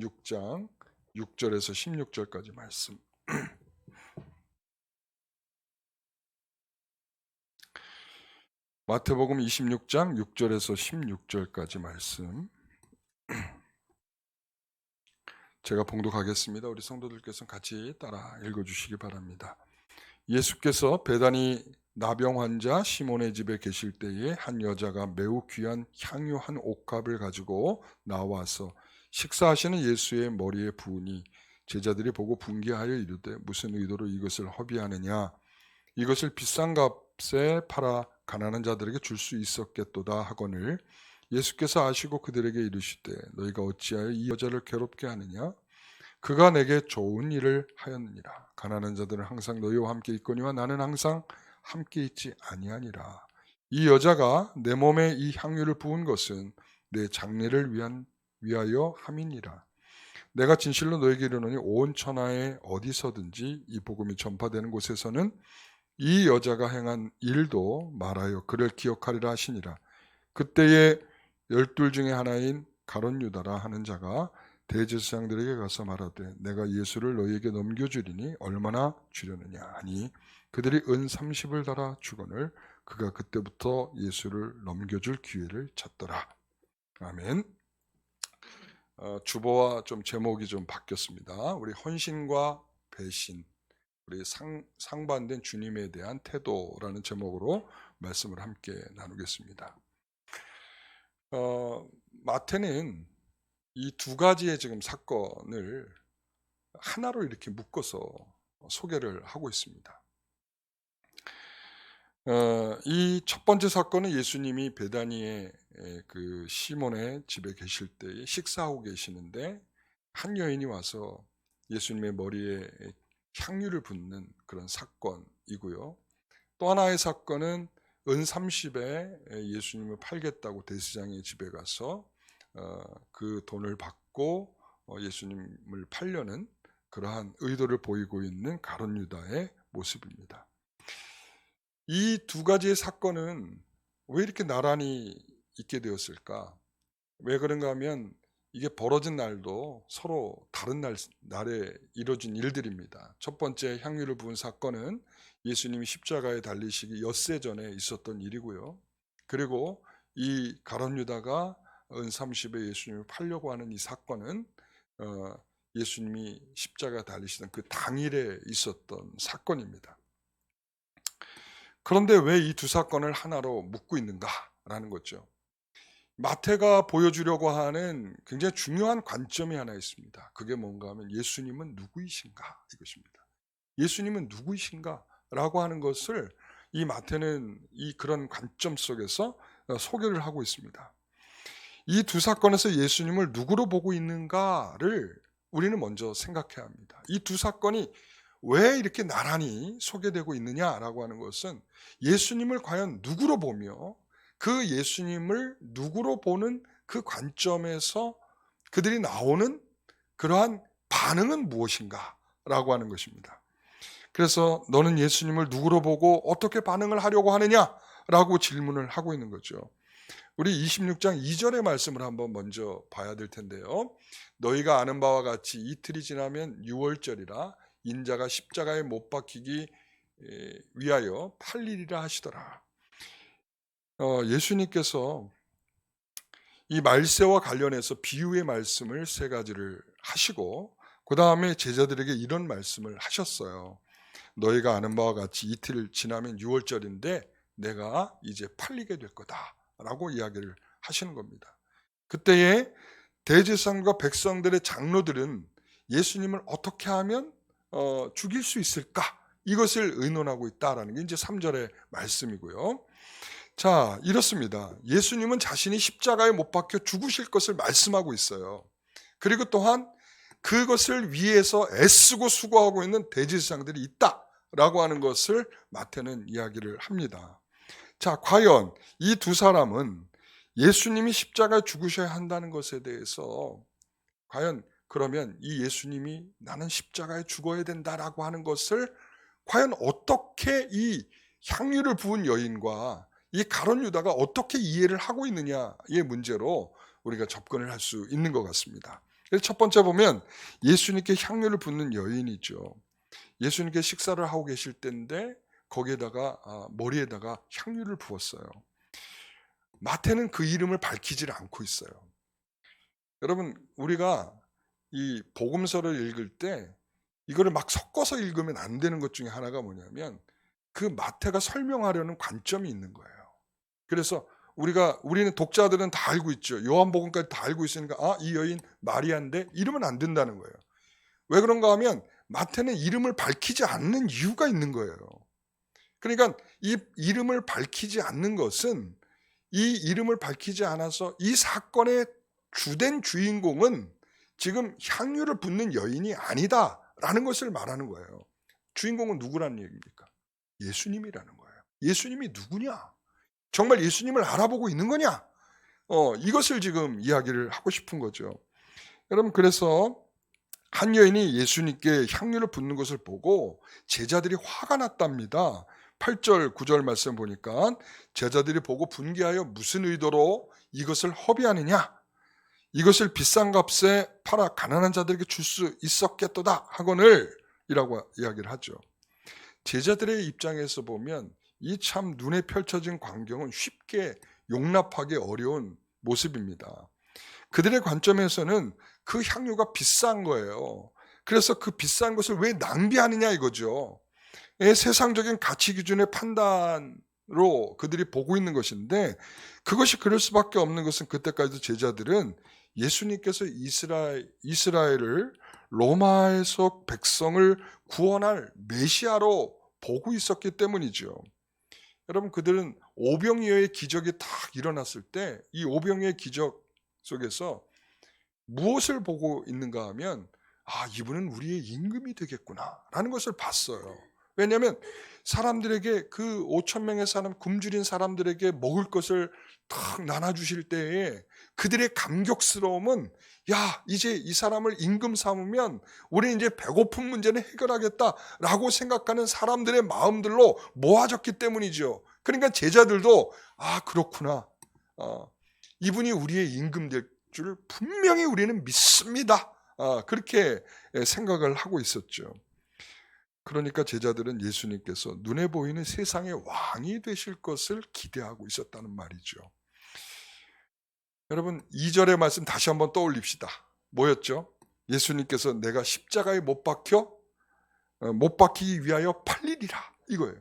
26장 6절에서 16절까지 말씀. 마태복음 26장 6절에서 16절까지 말씀. 제가 봉독하겠습니다. 우리 성도들께서는 같이 따라 읽어주시기 바랍니다. 예수께서 베다니 나병 환자 시몬의 집에 계실 때에 한 여자가 매우 귀한 향유 한 옥합을 가지고 나와서 식사하시는 예수의 머리에 부으니 제자들이 보고 분개하여 이르되 무슨 의도로 이것을 허비하느냐, 이것을 비싼 값에 팔아 가난한 자들에게 줄 수 있었겠도다 하거늘 예수께서 아시고 그들에게 이르시되 너희가 어찌하여 이 여자를 괴롭게 하느냐, 그가 내게 좋은 일을 하였느니라. 가난한 자들은 항상 너희와 함께 있거니와 나는 항상 함께 있지 아니하니라. 이 여자가 내 몸에 이 향유를 부은 것은 내 장례를 위하여 함이니라. 내가 진실로 너에게 이르노니 온 천하에 어디서든지 이 복음이 전파되는 곳에서는 이 여자가 행한 일도 말하여 그를 기억하리라 하시니라. 그때에 12 중에 하나인 가룟 유다라 하는 자가 대제사장들에게 가서 말하되 내가 예수를 너희에게 넘겨주리니 얼마나 주려느냐 하니 그들이 은 30을 달아 주거늘 그가 그때부터 예수를 넘겨줄 기회를 찾더라. 아멘. 주보와 좀 제목이 좀 바뀌었습니다. 우리 헌신과 배신, 우리 상반된 주님에 대한 태도라는 제목으로 말씀을 함께 나누겠습니다. 마태는 이 두 가지의 지금 사건을 하나로 이렇게 묶어서 소개를 하고 있습니다. 이 첫 번째 사건은 예수님이 베다니의 그 시몬의 집에 계실 때에 식사하고 계시는데 한 여인이 와서 예수님의 머리에 향유를 붓는 그런 사건이고요. 또 하나의 사건은 은 30에 예수님을 팔겠다고 대제사장의 집에 가서 그 돈을 받고 예수님을 팔려는 그러한 의도를 보이고 있는 가룟 유다의 모습입니다. 이 두 가지의 사건은 왜 이렇게 나란히 있게 되었을까? 왜 그런가 하면 이게 벌어진 날도 서로 다른 날에 이루어진 일들입니다. 첫 번째 향유를 부은 사건은 예수님이 십자가에 달리시기 엿새 전에 있었던 일이고요. 그리고 이 가룟 유다가 은 30에 예수님을 팔려고 하는 이 사건은 예수님이 십자가 달리시던 그 당일에 있었던 사건입니다. 그런데 왜 이 두 사건을 하나로 묶고 있는가라는 거죠. 마태가 보여주려고 하는 굉장히 중요한 관점이 하나 있습니다. 그게 뭔가 하면 예수님은 누구이신가 이것입니다. 예수님은 누구이신가 라고 하는 것을 이 마태는 이 그런 관점 속에서 소개를 하고 있습니다. 이 두 사건에서 예수님을 누구로 보고 있는가를 우리는 먼저 생각해야 합니다. 이 두 사건이 왜 이렇게 나란히 소개되고 있느냐라고 하는 것은 예수님을 과연 누구로 보며 그 예수님을 누구로 보는 그 관점에서 그들이 나오는 그러한 반응은 무엇인가라고 하는 것입니다. 그래서 너는 예수님을 누구로 보고 어떻게 반응을 하려고 하느냐라고 질문을 하고 있는 거죠. 우리 26장 2절의 말씀을 한번 먼저 봐야 될 텐데요. 너희가 아는 바와 같이 이틀이 지나면 유월절이라 인자가 십자가에 못 박히기 위하여 팔리리라 하시더라. 예수님께서 이 말세와 관련해서 비유의 말씀을 세 가지를 하시고 그 다음에 제자들에게 이런 말씀을 하셨어요. 너희가 아는 바와 같이 이틀 지나면 유월절인데 내가 이제 팔리게 될 거다라고 이야기를 하시는 겁니다. 그때에 대제사장과 백성들의 장로들은 예수님을 어떻게 하면 죽일 수 있을까? 이것을 의논하고 있다라는 게 이제 3절의 말씀이고요. 자, 이렇습니다. 예수님은 자신이 십자가에 못 박혀 죽으실 것을 말씀하고 있어요. 그리고 또한 그것을 위해서 애쓰고 수고하고 있는 대제사장들이 있다라고 하는 것을 마태는 이야기를 합니다. 자, 과연 이 두 사람은 예수님이 십자가에 죽으셔야 한다는 것에 대해서 과연 그러면 이 예수님이 나는 십자가에 죽어야 된다라고 하는 것을 과연 어떻게 이 향유를 부은 여인과 이 가룟 유다가 어떻게 이해를 하고 있느냐의 문제로 우리가 접근을 할 수 있는 것 같습니다. 그래서 첫 번째 보면 예수님께 향유를 붓는 여인이죠. 예수님께 식사를 하고 계실 때인데 거기에다가 머리에다가 향유를 부었어요. 마태는 그 이름을 밝히질 않고 있어요. 여러분, 우리가 이 복음서를 읽을 때 이거를 막 섞어서 읽으면 안 되는 것 중에 하나가 뭐냐면 그 마태가 설명하려는 관점이 있는 거예요. 그래서 우리는 독자들은 다 알고 있죠. 요한복음까지 다 알고 있으니까 이 여인 마리아인데 이러면 안 된다는 거예요. 왜 그런가 하면 마태는 이름을 밝히지 않는 이유가 있는 거예요. 그러니까 이 이름을 밝히지 않는 것은 이 이름을 밝히지 않아서 이 사건의 주된 주인공은 지금 향유를 붓는 여인이 아니다라는 것을 말하는 거예요. 주인공은 누구라는 얘기입니까? 예수님이라는 거예요. 예수님이 누구냐? 정말 예수님을 알아보고 있는 거냐? 이것을 지금 이야기를 하고 싶은 거죠. 여러분, 그래서 한 여인이 예수님께 향유를 붓는 것을 보고 제자들이 화가 났답니다. 8절 9절 말씀 보니까 제자들이 보고 분개하여 무슨 의도로 이것을 허비하느냐, 이것을 비싼 값에 팔아 가난한 자들에게 줄 수 있었겠도다 하거늘 이라고 이야기를 하죠. 제자들의 입장에서 보면 이 참 눈에 펼쳐진 광경은 쉽게 용납하기 어려운 모습입니다. 그들의 관점에서는 그 향유가 비싼 거예요. 그래서 그 비싼 것을 왜 낭비하느냐 이거죠. 세상적인 가치 기준의 판단으로 그들이 보고 있는 것인데, 그것이 그럴 수밖에 없는 것은 그때까지도 제자들은 예수님께서 이스라엘을 로마에서 백성을 구원할 메시아로 보고 있었기 때문이죠. 여러분, 그들은 오병이어의 기적이 딱 일어났을 때 이 오병이어의 기적 속에서 무엇을 보고 있는가 하면 이분은 우리의 임금이 되겠구나 라는 것을 봤어요. 왜냐하면 사람들에게 그 5,000명의 사람, 굶주린 사람들에게 먹을 것을 탁 나눠주실 때에 그들의 감격스러움은 이제 이 사람을 임금 삼으면 우리 이제 배고픈 문제는 해결하겠다라고 생각하는 사람들의 마음들로 모아졌기 때문이죠. 그러니까 제자들도 그렇구나, 이분이 우리의 임금 될 줄 분명히 우리는 믿습니다, 그렇게 생각을 하고 있었죠. 그러니까 제자들은 예수님께서 눈에 보이는 세상의 왕이 되실 것을 기대하고 있었다는 말이죠. 여러분, 2절의 말씀 다시 한번 떠올립시다. 뭐였죠? 예수님께서 내가 십자가에 못 박히기 위하여 팔리리라 이거예요.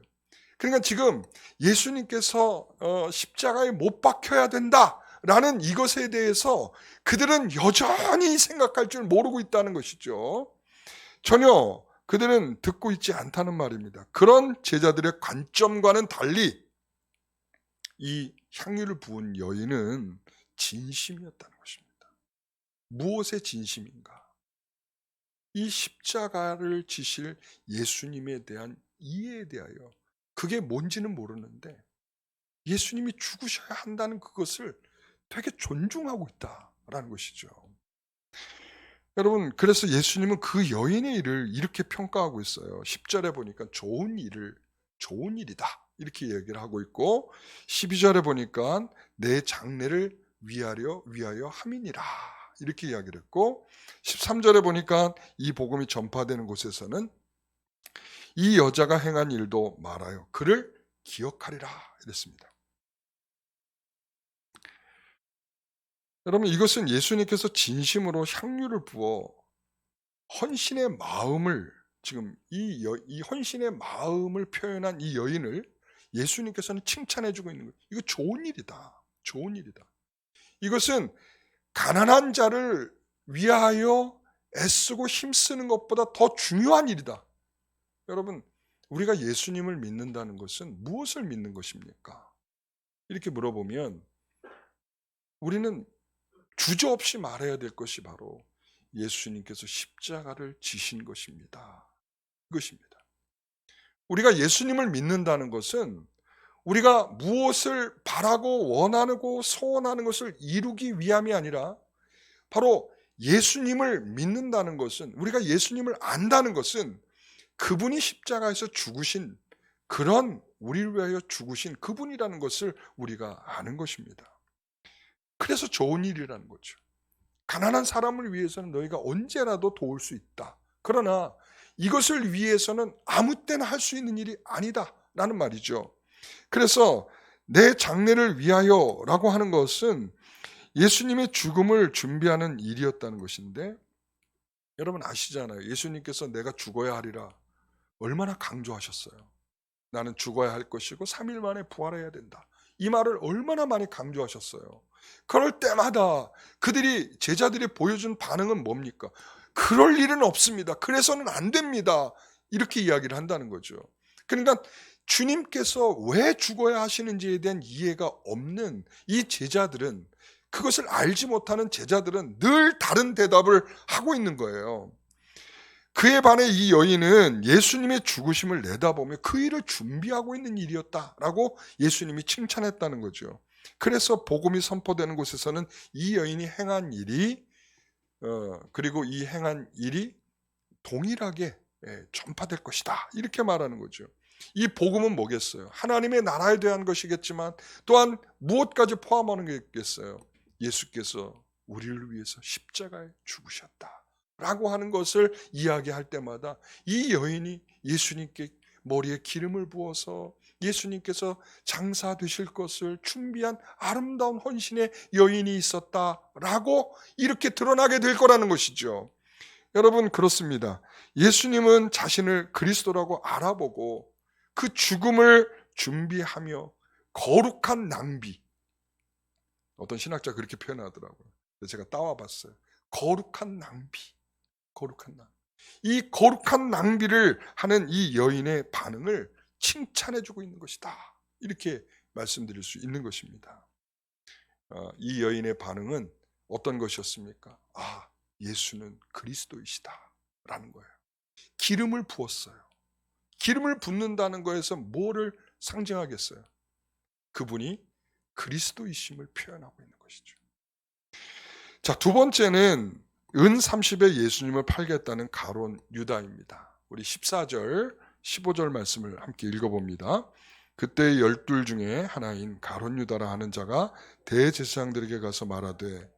그러니까 지금 예수님께서 십자가에 못 박혀야 된다라는 이것에 대해서 그들은 여전히 생각할 줄 모르고 있다는 것이죠. 전혀 그들은 듣고 있지 않다는 말입니다. 그런 제자들의 관점과는 달리 이 향유를 부은 여인은 진심이었다는 것입니다. 무엇의 진심인가? 이 십자가를 지실 예수님에 대한 이해에 대하여, 그게 뭔지는 모르는데 예수님이 죽으셔야 한다는 그것을 되게 존중하고 있다라는 것이죠. 여러분, 그래서 예수님은 그 여인의 일을 이렇게 평가하고 있어요. 10절에 보니까 좋은 일이다 이렇게 얘기를 하고 있고, 12절에 보니까 내 장래를 위하여 함이니라 이렇게 이야기를 했고, 13절에 보니까 이 복음이 전파되는 곳에서는 이 여자가 행한 일도 말하여 그를 기억하리라 이랬습니다. 여러분, 이것은 예수님께서 진심으로 향유를 부어 헌신의 마음을, 지금 이 헌신의 마음을 표현한 이 여인을 예수님께서는 칭찬해주고 있는 거예요. 이거 좋은 일이다. 좋은 일이다. 이것은 가난한 자를 위하여 애쓰고 힘쓰는 것보다 더 중요한 일이다. 여러분, 우리가 예수님을 믿는다는 것은 무엇을 믿는 것입니까? 이렇게 물어보면 우리는 주저없이 말해야 될 것이 바로 예수님께서 십자가를 지신 것입니다. 이것입니다. 우리가 예수님을 믿는다는 것은 우리가 무엇을 바라고 원하고 소원하는 것을 이루기 위함이 아니라, 바로 예수님을 믿는다는 것은, 우리가 예수님을 안다는 것은 그분이 십자가에서 죽으신, 그런 우리를 위하여 죽으신 그분이라는 것을 우리가 아는 것입니다. 그래서 좋은 일이라는 거죠. 가난한 사람을 위해서는 너희가 언제라도 도울 수 있다. 그러나 이것을 위해서는 아무 때나 할 수 있는 일이 아니다 라는 말이죠. 그래서 내 장래를 위하여 라고 하는 것은 예수님의 죽음을 준비하는 일이었다는 것인데, 여러분 아시잖아요. 예수님께서 내가 죽어야 하리라 얼마나 강조하셨어요. 나는 죽어야 할 것이고 3일 만에 부활해야 된다. 이 말을 얼마나 많이 강조하셨어요. 그럴 때마다 제자들이 보여준 반응은 뭡니까? 그럴 일은 없습니다. 그래서는 안 됩니다. 이렇게 이야기를 한다는 거죠. 그러니까 주님께서 왜 죽어야 하시는지에 대한 이해가 없는 이 제자들은, 그것을 알지 못하는 제자들은 늘 다른 대답을 하고 있는 거예요. 그에 반해 이 여인은 예수님의 죽으심을 내다보며 그 일을 준비하고 있는 일이었다라고 예수님이 칭찬했다는 거죠. 그래서 복음이 선포되는 곳에서는 이 여인이 행한 일이 그리고 이 행한 일이 동일하게 전파될 것이다 이렇게 말하는 거죠. 이 복음은 뭐겠어요? 하나님의 나라에 대한 것이겠지만 또한 무엇까지 포함하는 게 있겠어요? 예수께서 우리를 위해서 십자가에 죽으셨다 라고 하는 것을 이야기할 때마다 이 여인이 예수님께 머리에 기름을 부어서 예수님께서 장사 되실 것을 준비한 아름다운 헌신의 여인이 있었다라고 이렇게 드러나게 될 거라는 것이죠. 여러분 그렇습니다. 예수님은 자신을 그리스도라고 알아보고 그 죽음을 준비하며 거룩한 낭비, 어떤 신학자 그렇게 표현하더라고요. 제가 따와봤어요. 거룩한 낭비. 이 거룩한 낭비를 하는 이 여인의 반응을 칭찬해주고 있는 것이다. 이렇게 말씀드릴 수 있는 것입니다. 이 여인의 반응은 어떤 것이었습니까? 예수는 그리스도이시다 라는 거예요. 기름을 부었어요. 기름을 붓는다는 거에서 뭐를 상징하겠어요? 그분이 그리스도이심을 표현하고 있는 것이죠. 자, 두 번째는 은 30에 예수님을 팔겠다는 가론 유다입니다. 우리 14절, 15절 말씀을 함께 읽어봅니다. 그때 12 중에 하나인 가론 유다라 하는 자가 대제사장들에게 가서 말하되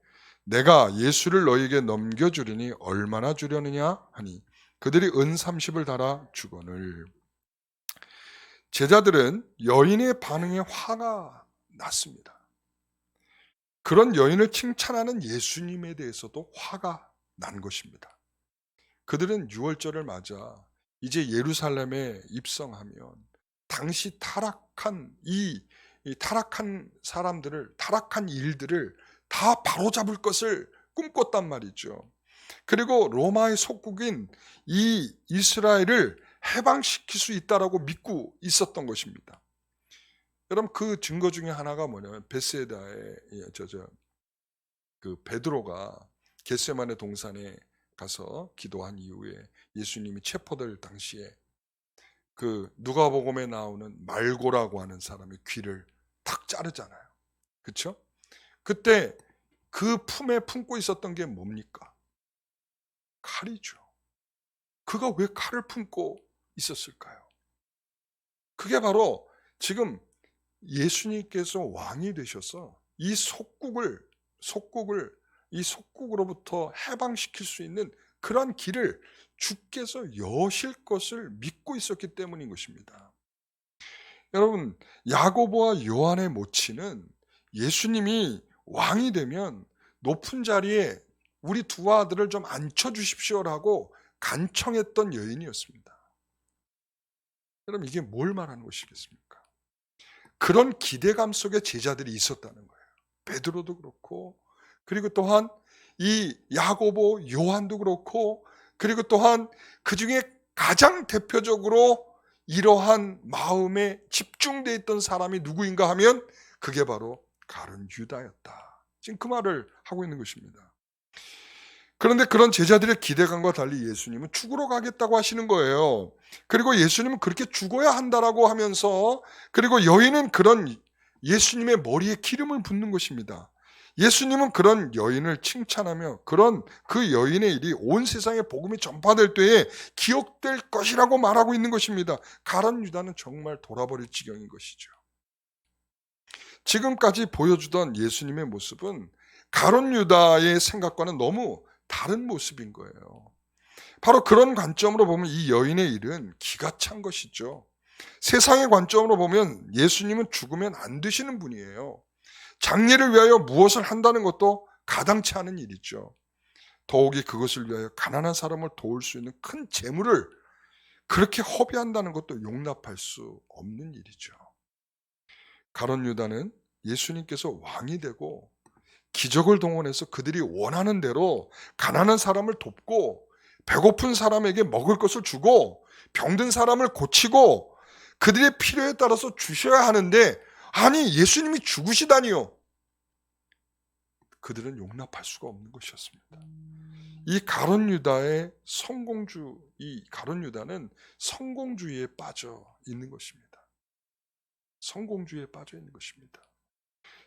내가 예수를 너희에게 넘겨주리니 얼마나 주려느냐 하니 그들이 은 30을 달아 주거늘. 제자들은 여인의 반응에 화가 났습니다. 그런 여인을 칭찬하는 예수님에 대해서도 화가 난 것입니다. 그들은 6월절을 맞아 이제 예루살렘에 입성하면 당시 타락한 이 타락한 사람들을, 타락한 일들을 다 바로잡을 것을 꿈꿨단 말이죠. 그리고 로마의 속국인 이 이스라엘을 해방시킬 수 있다라고 믿고 있었던 것입니다. 여러분 그 증거 중에 하나가 뭐냐면 베세다의 그 베드로가 겟세마네 동산에 가서 기도한 이후에 예수님이 체포될 당시에 그 누가복음에 나오는 말고라고 하는 사람의 귀를 탁 자르잖아요. 그렇죠? 그때 그 품에 품고 있었던 게 뭡니까? 칼이죠. 그가 왜 칼을 품고 있었을까요? 그게 바로 지금 예수님께서 왕이 되셔서 이 속국으로부터 해방시킬 수 있는 그런 길을 주께서 여실 것을 믿고 있었기 때문인 것입니다. 여러분, 야고보와 요한의 모친은 예수님이 왕이 되면 높은 자리에 우리 두 아들을 좀 앉혀주십시오라고 간청했던 여인이었습니다. 여러분, 이게 뭘 말하는 것이겠습니까? 그런 기대감 속에 제자들이 있었다는 거예요. 베드로도 그렇고, 그리고 또한 이 야고보, 요한도 그렇고, 그리고 또한 그 중에 가장 대표적으로 이러한 마음에 집중되어 있던 사람이 누구인가 하면 그게 바로 가룟 유다였다. 지금 그 말을 하고 있는 것입니다. 그런데 그런 제자들의 기대감과 달리 예수님은 죽으러 가겠다고 하시는 거예요. 그리고 예수님은 그렇게 죽어야 한다라고 하면서, 그리고 여인은 그런 예수님의 머리에 기름을 붓는 것입니다. 예수님은 그런 여인을 칭찬하며 그런 그 여인의 일이 온 세상에 복음이 전파될 때에 기억될 것이라고 말하고 있는 것입니다. 가룟 유다는 정말 돌아버릴 지경인 것이죠. 지금까지 보여주던 예수님의 모습은 가룟 유다의 생각과는 너무 다른 모습인 거예요. 바로 그런 관점으로 보면 이 여인의 일은 기가 찬 것이죠. 세상의 관점으로 보면 예수님은 죽으면 안 되시는 분이에요. 장례를 위하여 무엇을 한다는 것도 가당치 않은 일이죠. 더욱이 그것을 위하여 가난한 사람을 도울 수 있는 큰 재물을 그렇게 허비한다는 것도 용납할 수 없는 일이죠. 가룟 유다는 예수님께서 왕이 되고 기적을 동원해서 그들이 원하는 대로 가난한 사람을 돕고 배고픈 사람에게 먹을 것을 주고 병든 사람을 고치고 그들의 필요에 따라서 주셔야 하는데, 아니 예수님이 죽으시다니요. 그들은 용납할 수가 없는 것이었습니다. 이 가룟 유다는 성공주의에 빠져 있는 것입니다. 성공주의에 빠져 있는 것입니다.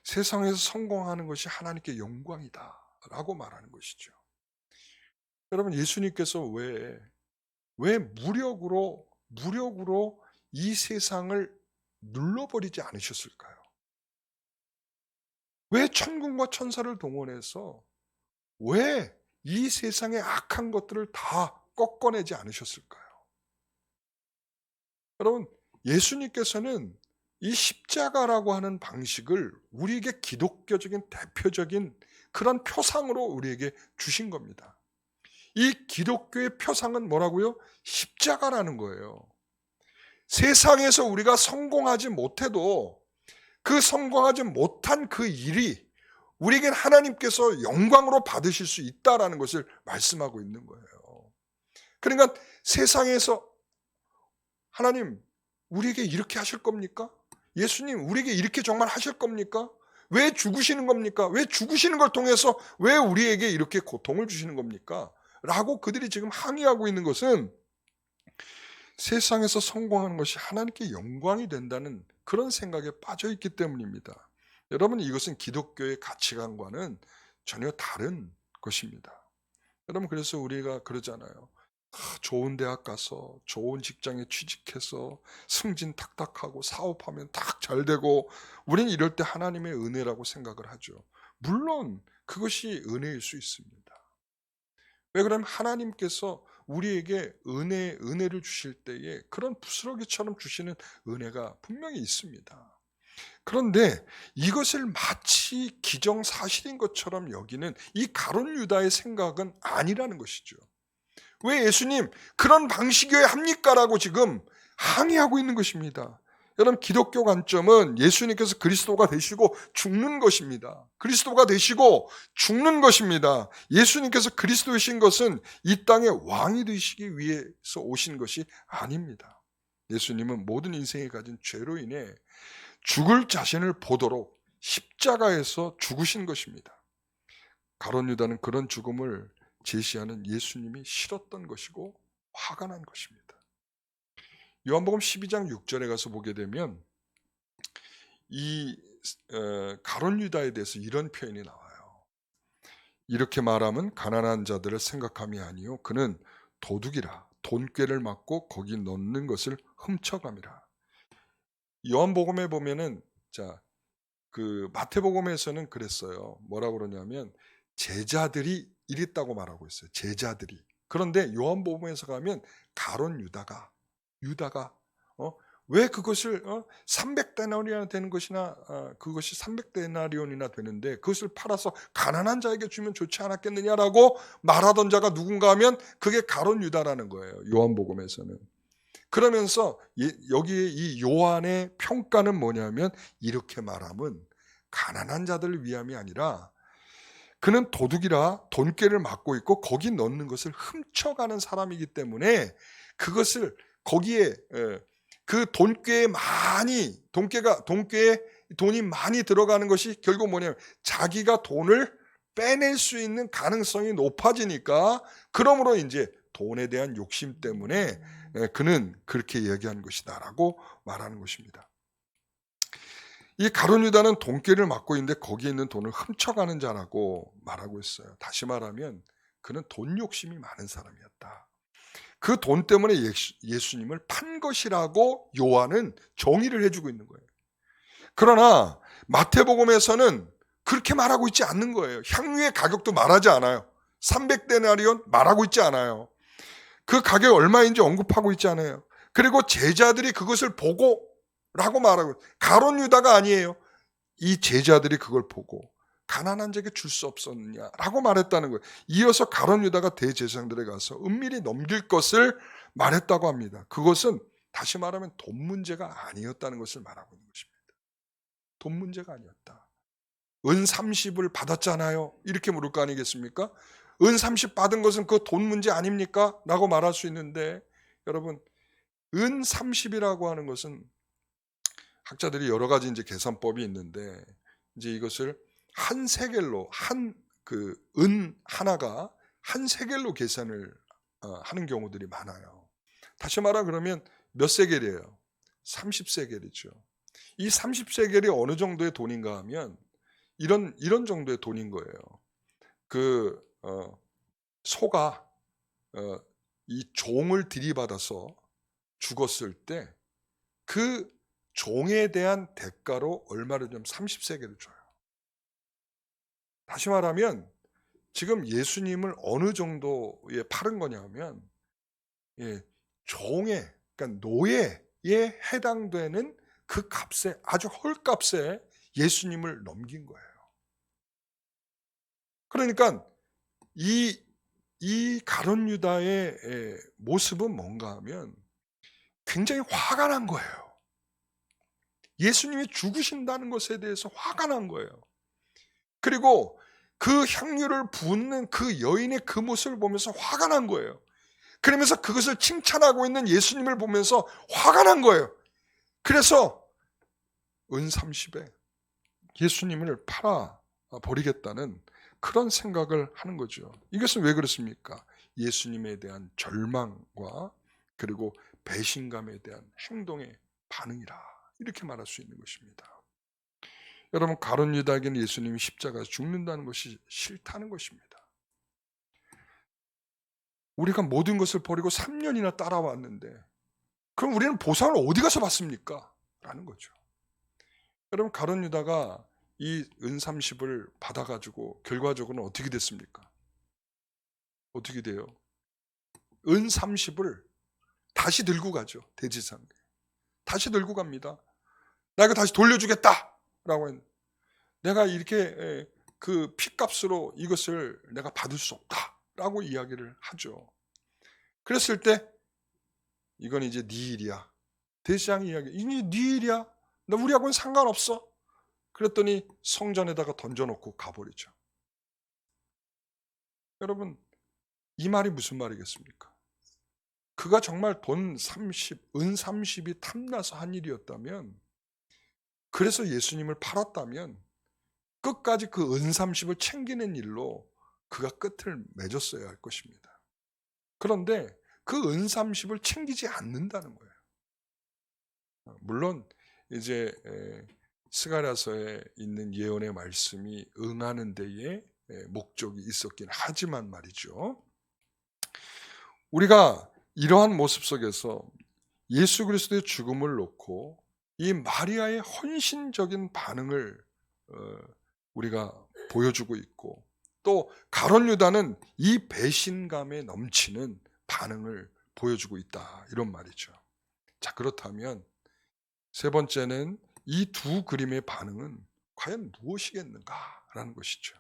세상에서 성공하는 것이 하나님께 영광이다라고 말하는 것이죠. 여러분, 예수님께서 왜 무력으로 이 세상을 눌러버리지 않으셨을까요? 왜 천군과 천사를 동원해서 왜 이 세상의 악한 것들을 다 꺾어내지 않으셨을까요? 여러분, 예수님께서는 이 십자가라고 하는 방식을 우리에게 기독교적인 대표적인 그런 표상으로 우리에게 주신 겁니다. 이 기독교의 표상은 뭐라고요? 십자가라는 거예요. 세상에서 우리가 성공하지 못해도 그 성공하지 못한 그 일이 우리에겐 하나님께서 영광으로 받으실 수 있다라는 것을 말씀하고 있는 거예요. 그러니까 세상에서 하나님 우리에게 이렇게 하실 겁니까? 예수님 우리에게 이렇게 정말 하실 겁니까? 왜 죽으시는 겁니까? 왜 죽으시는 걸 통해서 왜 우리에게 이렇게 고통을 주시는 겁니까? 라고 그들이 지금 항의하고 있는 것은 세상에서 성공하는 것이 하나님께 영광이 된다는 그런 생각에 빠져 있기 때문입니다. 여러분, 이것은 기독교의 가치관과는 전혀 다른 것입니다. 여러분, 그래서 우리가 그러잖아요. 좋은 대학 가서 좋은 직장에 취직해서 승진 탁탁하고 사업하면 딱 잘 되고 우리는 이럴 때 하나님의 은혜라고 생각을 하죠. 물론 그것이 은혜일 수 있습니다. 왜 그러면 하나님께서 우리에게 은혜를 주실 때에 그런 부스러기처럼 주시는 은혜가 분명히 있습니다. 그런데 이것을 마치 기정사실인 것처럼 여기는 이 가룟 유다의 생각은 아니라는 것이죠. 왜 예수님 그런 방식이어야 합니까라고 지금 항의하고 있는 것입니다. 여러분, 기독교 관점은 예수님께서 그리스도가 되시고 죽는 것입니다. 그리스도가 되시고 죽는 것입니다. 예수님께서 그리스도이신 것은 이 땅의 왕이 되시기 위해서 오신 것이 아닙니다. 예수님은 모든 인생에 가진 죄로 인해 죽을 자신을 보도록 십자가에서 죽으신 것입니다. 가룟 유다는 그런 죽음을 제시하는 예수님이 싫었던 것이고 화가 난 것입니다. 요한복음 12장 6절에 가서 보게 되면 이 가룟 유다에 대해서 이런 표현이 나와요. 이렇게 말하면 가난한 자들을 생각함이 아니요 그는 도둑이라 돈꾀를 맞고 거기 넣는 것을 훔쳐감이라. 요한복음에 보면은 그 마태복음에서는 그랬어요. 뭐라고 그러냐면 제자들이 이랬다고 말하고 있어요. 제자들이. 그런데 요한복음에서 가면 가룟 유다가 왜 그것을 300데나리온이나 되는 것이나 그것이 300데나리온이나 되는데 그것을 팔아서 가난한 자에게 주면 좋지 않았겠느냐라고 말하던 자가 누군가 하면 그게 가룟 유다라는 거예요. 요한복음에서는. 그러면서 여기에 이 요한의 평가는 뭐냐면 이렇게 말하면 가난한 자들을 위함이 아니라 그는 도둑이라 돈꾀를 맡고 있고 거기 넣는 것을 훔쳐가는 사람이기 때문에 그것을 거기에 그 돈꾀에 돈이 많이 들어가는 것이 결국 뭐냐면 자기가 돈을 빼낼 수 있는 가능성이 높아지니까 그러므로 이제 돈에 대한 욕심 때문에 그는 그렇게 얘기한 것이다라고 말하는 것입니다. 이 가룟 유다는 돈꾀를 맡고 있는데 거기에 있는 돈을 훔쳐가는 자라고 말하고 있어요. 다시 말하면 그는 돈 욕심이 많은 사람이었다. 그 돈 때문에 예수님을 판 것이라고 요한은 정의를 해주고 있는 거예요. 그러나 마태복음에서는 그렇게 말하고 있지 않는 거예요. 향유의 가격도 말하지 않아요. 300데나리온 말하고 있지 않아요. 그 가격이 얼마인지 언급하고 있지 않아요. 그리고 제자들이 그것을 보고 라고 말하고, 가룟 유다가 아니에요. 이 제자들이 그걸 보고 가난한 자에게 줄 수 없었느냐라고 말했다는 거예요. 이어서 가룟 유다가 대제사장들에 가서 은밀히 넘길 것을 말했다고 합니다. 그것은 다시 말하면 돈 문제가 아니었다는 것을 말하고 있는 것입니다. 돈 문제가 아니었다. 은 30을 받았잖아요. 이렇게 물을 거 아니겠습니까? 은 30 받은 것은 그 돈 문제 아닙니까? 라고 말할 수 있는데, 여러분, 은 30이라고 하는 것은 학자들이 여러 가지 이제 계산법이 있는데, 이제 이것을 한 세겔로, 은 하나가 한 세겔로 계산을 하는 경우들이 많아요. 다시 말하 그러면 몇 세겔이에요? 30세겔이죠. 이 30세겔이 어느 정도의 돈인가 하면 이런 정도의 돈인 거예요. 소가 이 종을 들이받아서 죽었을 때 그 종에 대한 대가로 얼마를 좀 30세겔을 줘요. 다시 말하면 지금 예수님을 어느 정도에 팔은 거냐면, 종에, 그러니까 노예에 해당되는 그 값에, 아주 헐값에 예수님을 넘긴 거예요. 그러니까 이 가룟 유다의 모습은 뭔가 하면 굉장히 화가 난 거예요. 예수님이 죽으신다는 것에 대해서 화가 난 거예요. 그리고 그 향유를 붓는 그 여인의 그 모습을 보면서 화가 난 거예요. 그러면서 그것을 칭찬하고 있는 예수님을 보면서 화가 난 거예요. 그래서 은 30에 예수님을 팔아 버리겠다는 그런 생각을 하는 거죠. 이것은 왜 그렇습니까? 예수님에 대한 절망과 그리고 배신감에 대한 행동의 반응이라, 이렇게 말할 수 있는 것입니다. 여러분, 가룟 유다에게는 예수님이 십자가에서 죽는다는 것이 싫다는 것입니다. 우리가 모든 것을 버리고 3년이나 따라왔는데 그럼 우리는 보상을 어디 가서 받습니까? 라는 거죠. 여러분, 가룟 유다가 이 은 30을 받아가지고 결과적으로는 어떻게 됐습니까? 어떻게 돼요? 은 30을 다시 들고 가죠. 대제사장 다시 들고 갑니다. 나 이거 다시 돌려주겠다 라고 했는데, 내가 이렇게 그 피값으로 이것을 내가 받을 수 없다 라고 이야기를 하죠. 그랬을 때 이건 이제 네 일이야. 대제사장 이야기, 이게 네 일이야. 나 우리하고는 상관없어. 그랬더니 성전에다가 던져놓고 가버리죠. 여러분, 이 말이 무슨 말이겠습니까? 그가 정말 은 30이 탐나서 한 일이었다면, 그래서 예수님을 팔았다면 끝까지 그 은 30을 챙기는 일로 그가 끝을 맺었어야 할 것입니다. 그런데 그 은 30을 챙기지 않는다는 거예요. 물론 이제 스가랴서에 있는 예언의 말씀이 응하는 데에 목적이 있었긴 하지만 말이죠. 우리가 이러한 모습 속에서 예수 그리스도의 죽음을 놓고 이 마리아의 헌신적인 반응을 우리가 보여주고 있고, 또 가룟 유다는 이 배신감에 넘치는 반응을 보여주고 있다, 이런 말이죠. 자, 그렇다면 세 번째는 이 두 그림의 반응은 과연 무엇이겠는가라는 것이죠.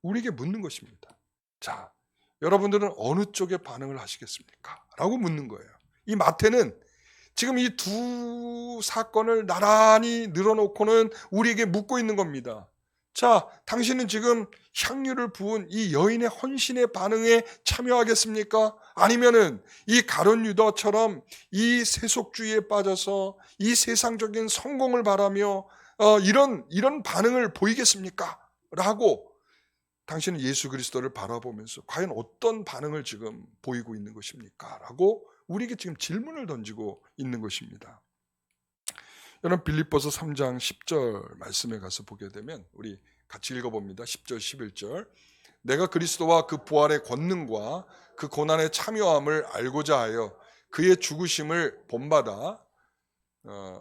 우리에게 묻는 것입니다. 자, 여러분들은 어느 쪽에 반응을 하시겠습니까? 라고 묻는 거예요. 이 마태는 지금 이 두 사건을 나란히 늘어놓고는 우리에게 묻고 있는 겁니다. 자, 당신은 지금 향유를 부은 이 여인의 헌신의 반응에 참여하겠습니까? 아니면은 이 가룟 유다처럼 이 세속주의에 빠져서 이 세상적인 성공을 바라며 이런 반응을 보이겠습니까? 라고 당신은 예수 그리스도를 바라보면서 과연 어떤 반응을 지금 보이고 있는 것입니까? 라고 우리에게 지금 질문을 던지고 있는 것입니다. 여러분, 빌립보서 3장 10절 말씀에 가서 보게 되면 우리 같이 읽어봅니다. 10절 11절. 내가 그리스도와 그 부활의 권능과 그 고난의 참여함을 알고자 하여 그의 죽으심을 본받아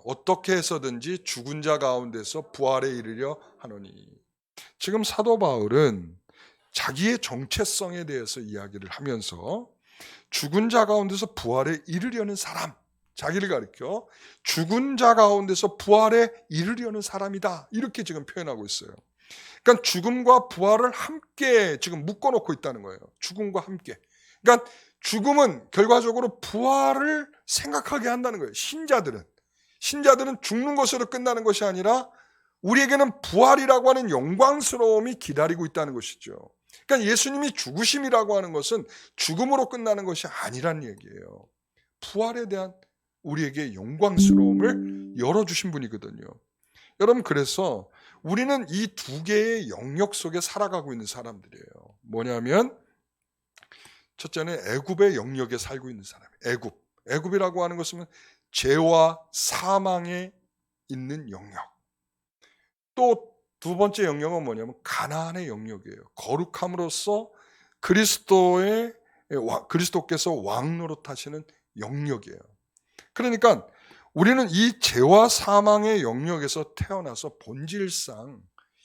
어떻게 해서든지 죽은 자 가운데서 부활에 이르려 하노니. 지금 사도 바울은 자기의 정체성에 대해서 이야기를 하면서 죽은 자 가운데서 부활에 이르려는 사람, 자기를 가리켜 죽은 자 가운데서 부활에 이르려는 사람이다, 이렇게 지금 표현하고 있어요. 그러니까 죽음과 부활을 함께 지금 묶어놓고 있다는 거예요. 죽음과 함께. 그러니까 죽음은 결과적으로 부활을 생각하게 한다는 거예요. 신자들은 죽는 것으로 끝나는 것이 아니라 우리에게는 부활이라고 하는 영광스러움이 기다리고 있다는 것이죠. 그러니까 예수님이 죽으심이라고 하는 것은 죽음으로 끝나는 것이 아니란 얘기예요. 부활에 대한 우리에게 영광스러움을 열어주신 분이거든요. 여러분, 그래서 우리는 이 두 개의 영역 속에 살아가고 있는 사람들이에요. 뭐냐면 첫째는 애굽의 영역에 살고 있는 사람이에요. 애굽이라고 하는 것은 죄와 사망에 있는 영역. 또 두 번째 영역은 뭐냐면 가나안의 영역이에요. 거룩함으로써 그리스도께서 왕 노릇하시는 영역이에요. 그러니까 우리는 이 죄와 사망의 영역에서 태어나서 본질상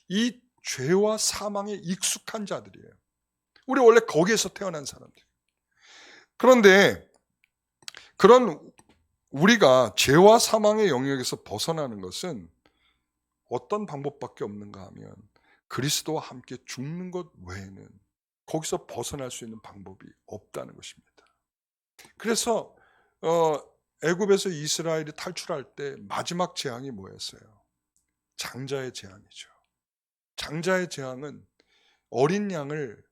이 죄와 사망에 익숙한 자들이에요. 우리 원래 거기에서 태어난 사람들. 그런데 그런 우리가 죄와 사망의 영역에서 벗어나는 것은 어떤 방법밖에 없는가 하면 그리스도와 함께 죽는 것 외에는 거기서 벗어날 수 있는 방법이 없다는 것입니다. 그래서 애굽에서 이스라엘이 탈출할 때 마지막 재앙이 뭐였어요? 장자의 재앙이죠. 장자의 재앙은 어린 양을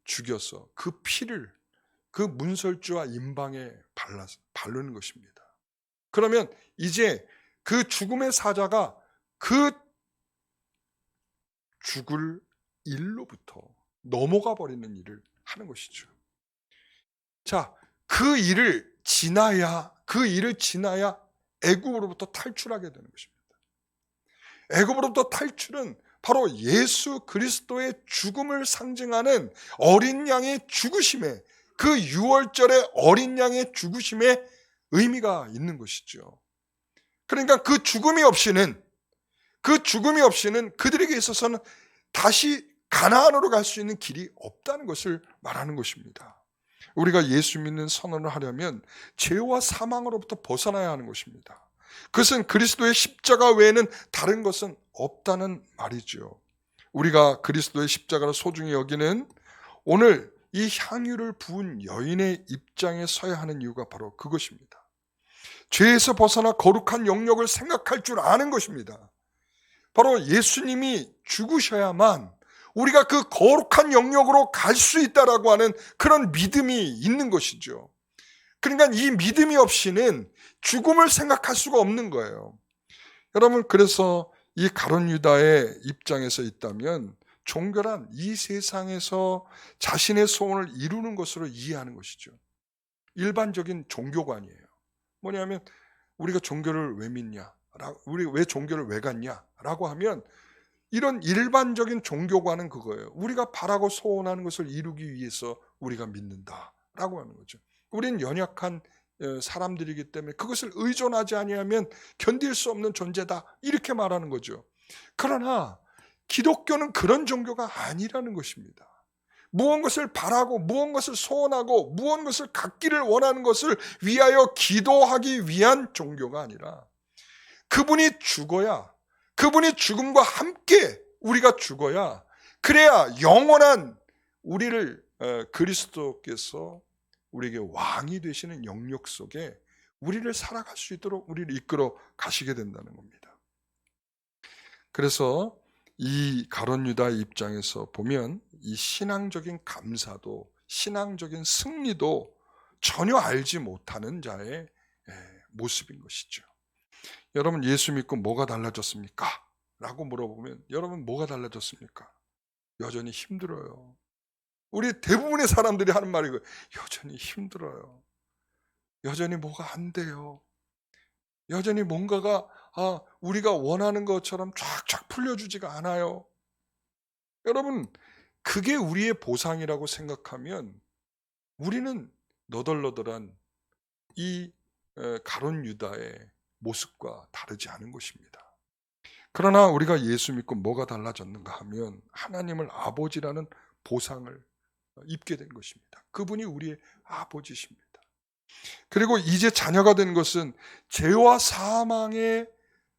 죽여서 그 피를 그 문설주와 임방에 바르는 것입니다. 그러면 이제 그 죽음의 사자가 그 죽을 일로부터 넘어가 버리는 일을 하는 것이죠. 자, 그 일을 지나야 애굽으로부터 탈출하게 되는 것입니다. 애굽으로부터 탈출은 바로 예수 그리스도의 죽음을 상징하는 어린 양의 죽으심에, 그 유월절의 어린 양의 죽으심에 의미가 있는 것이죠. 그러니까 그 죽음이 없이는 그들에게 있어서는 다시 가나안으로 갈 수 있는 길이 없다는 것을 말하는 것입니다. 우리가 예수 믿는 선언을 하려면 죄와 사망으로부터 벗어나야 하는 것입니다. 그것은 그리스도의 십자가 외에는 다른 것은 없다는 말이죠. 우리가 그리스도의 십자가를 소중히 여기는 오늘 이 향유를 부은 여인의 입장에 서야 하는 이유가 바로 그것입니다. 죄에서 벗어나 거룩한 영역을 생각할 줄 아는 것입니다. 바로 예수님이 죽으셔야만 우리가 그 거룩한 영역으로 갈 수 있다라고 하는 그런 믿음이 있는 것이죠. 그러니까 이 믿음이 없이는 죽음을 생각할 수가 없는 거예요. 여러분, 그래서 이 가룟 유다의 입장에서 있다면 종교란 이 세상에서 자신의 소원을 이루는 것으로 이해하는 것이죠. 일반적인 종교관이에요. 뭐냐면 우리가 종교를 왜 믿냐? 우리 왜 종교를 왜 갔냐? 라고 하면 이런 일반적인 종교관은 그거예요. 우리가 바라고 소원하는 것을 이루기 위해서 우리가 믿는다라고 하는 거죠. 우리는 연약한 사람들이기 때문에 그것을 의존하지 아니하면 견딜 수 없는 존재다, 이렇게 말하는 거죠. 그러나 기독교는 그런 종교가 아니라는 것입니다. 무언것을 바라고 무언것을 소원하고 무언것을 갖기를 원하는 것을 위하여 기도하기 위한 종교가 아니라 그분이 죽음과 함께 우리가 죽어야, 그래야 영원한 우리를 그리스도께서 우리에게 왕이 되시는 영역 속에 우리를 살아갈 수 있도록 우리를 이끌어 가시게 된다는 겁니다. 그래서 이 가룟 유다의 입장에서 보면 이 신앙적인 감사도 신앙적인 승리도 전혀 알지 못하는 자의 모습인 것이죠. 여러분, 예수 믿고 뭐가 달라졌습니까? 라고 물어보면 여러분 뭐가 달라졌습니까? 여전히 힘들어요. 우리 대부분의 사람들이 하는 말이 이거예요. 여전히 힘들어요. 여전히 뭐가 안 돼요. 여전히 뭔가가 우리가 원하는 것처럼 쫙쫙 풀려주지가 않아요. 여러분, 그게 우리의 보상이라고 생각하면 우리는 너덜너덜한 이 가룟 유다의 모습과 다르지 않은 것입니다. 그러나 우리가 예수 믿고 뭐가 달라졌는가 하면 하나님을 아버지라는 보상을 입게 된 것입니다. 그분이 우리의 아버지십니다. 그리고 이제 자녀가 된 것은 죄와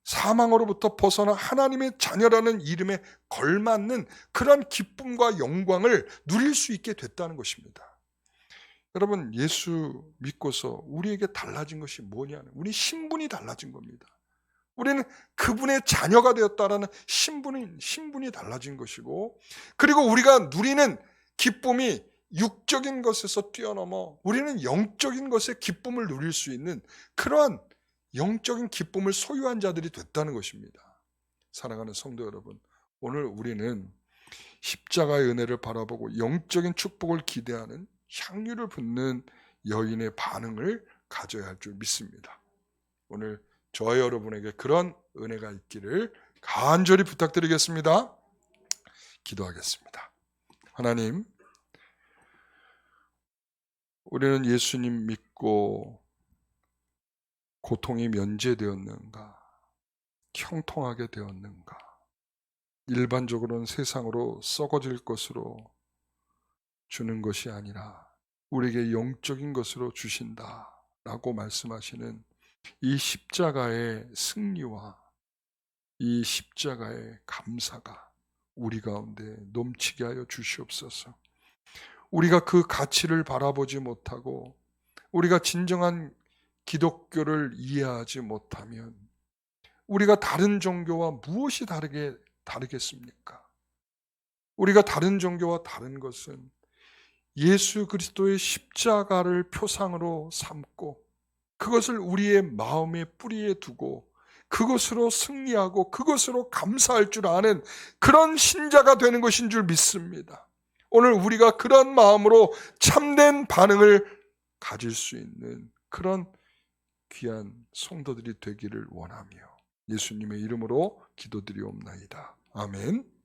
사망으로부터 벗어나 하나님의 자녀라는 이름에 걸맞는 그런 기쁨과 영광을 누릴 수 있게 됐다는 것입니다. 여러분, 예수 믿고서 우리에게 달라진 것이 뭐냐는, 우리 신분이 달라진 겁니다. 우리는 그분의 자녀가 되었다라는 신분이 달라진 것이고, 그리고 우리가 누리는 기쁨이 육적인 것에서 뛰어넘어 우리는 영적인 것의 기쁨을 누릴 수 있는 그러한 영적인 기쁨을 소유한 자들이 됐다는 것입니다. 사랑하는 성도 여러분, 오늘 우리는 십자가의 은혜를 바라보고 영적인 축복을 기대하는 향유를 붓는 여인의 반응을 가져야 할 줄 믿습니다. 오늘 저와 여러분에게 그런 은혜가 있기를 간절히 부탁드리겠습니다. 기도하겠습니다. 하나님, 우리는 예수님 믿고 고통이 면제되었는가? 형통하게 되었는가? 일반적으로는 세상으로 썩어질 것으로 주는 것이 아니라 우리에게 영적인 것으로 주신다라고 말씀하시는 이 십자가의 승리와 이 십자가의 감사가 우리 가운데 넘치게 하여 주시옵소서. 우리가 그 가치를 바라보지 못하고 우리가 진정한 기독교를 이해하지 못하면 우리가 다른 종교와 무엇이 다르겠습니까? 우리가 다른 종교와 다른 것은 예수 그리스도의 십자가를 표상으로 삼고 그것을 우리의 마음의 뿌리에 두고 그것으로 승리하고 그것으로 감사할 줄 아는 그런 신자가 되는 것인 줄 믿습니다. 오늘 우리가 그런 마음으로 참된 반응을 가질 수 있는 그런 귀한 성도들이 되기를 원하며 예수님의 이름으로 기도드리옵나이다. 아멘.